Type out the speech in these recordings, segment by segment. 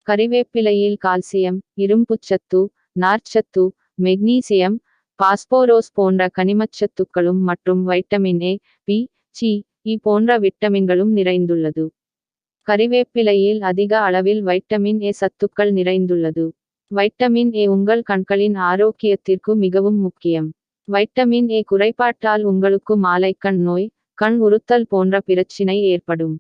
கறிவேப்பிலையில் calcium, இரும்புச்சத்து, நார்ச்சத்து, magnesium, phosphorous போன்ற கனிமச்சத்துக்களும் மற்றும் வைட்டமின் ஏ, பி, சி, இ போன்ற விட்டமின்களும் நிறைந்துள்ளது. கறிவேப்பிலையில் அதிக அளவில் வைட்டமின் ஏ சத்துக்கள் நிறைந்துள்ளது. வைட்டமின் ஏ உங்கள் கண்களின் ஆரோக்கியத்திற்கு மிகவும் முக்கியம். வைட்டமின் ஏ குறைபாட்டால் உங்களுக்கு மாலைக்கண் நோய், கண் உறுத்தல் போன்ற பிரச்சினை ஏற்படும்.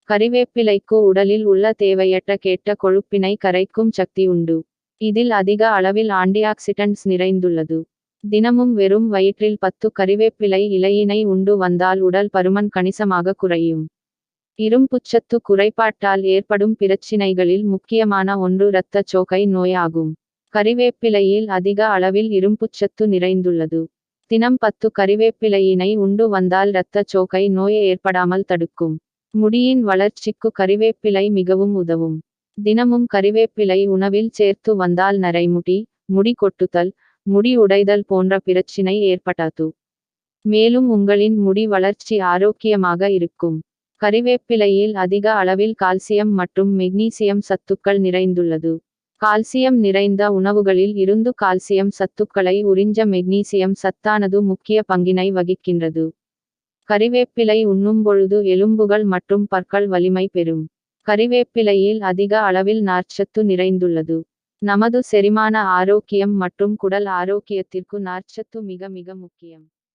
கறிவேப்பிலைக்கு உடலில் உள்ள தேவையற்ற கெட்ட கொழுப்பினை கரைக்கும் சக்தி உண்டு. இதில் அதிக அளவில் ஆன்டிஆக்சிடன்ட்ஸ் நிறைந்துள்ளது. தினமும் வெறும் வயிற்றில் 10 கறிவேப்பிலை இலையினை உண்டு வந்தால் உடல் பருமன் கணிசமாக குறையும். இரும்புச்சத்து குறைபாட்டால் ஏற்படும் பிரச்சினைகளில் முக்கியமான ஒன்று இரத்தச் சோகை நோய் ஆகும். கறிவேப்பிலையில் அதிக அளவில் இரும்புச்சத்து நிறைந்துள்ளது. தினம் 10 கறிவேப்பிலையினை உண்டு வந்தால் இரத்தச் சோகை நோய் ஏற்படாமல் தடுக்கும். முடியின் வளர்ச்சிக்கு கறிவேப்பிலை மிகவும் உதவும். தினமும் கறிவேப்பிலை உணவில் சேர்த்து வந்தால் நரைமுடி, முடி கொட்டுதல், முடி உடைதல் போன்ற பிரச்சினை ஏற்படாது. மேலும் உங்களின் முடி வளர்ச்சி ஆரோக்கியமாக இருக்கும். கறிவேப்பிலையில் அதிக அளவில் கால்சியம் மற்றும் மெக்னீசியம் சத்துக்கள் நிறைந்துள்ளது. கால்சியம் நிறைந்த உணவுகளில் இருந்து கால்சியம் சத்துக்களை உறிஞ்ச மெக்னீசியம் சத்தானது முக்கிய பங்கினை வகிக்கின்றது. கறிவேப்பிலை உண்ணும்பொழுது எலும்புகள் மற்றும் பற்கள் வலிமை பெறும். கறிவேப்பிலையில் அதிக அளவில் நார்ச்சத்து நிறைந்துள்ளது. நமது செரிமான ஆரோக்கியம் மற்றும் குடல் ஆரோக்கியத்திற்கு நார்ச்சத்து மிக மிக முக்கியம்.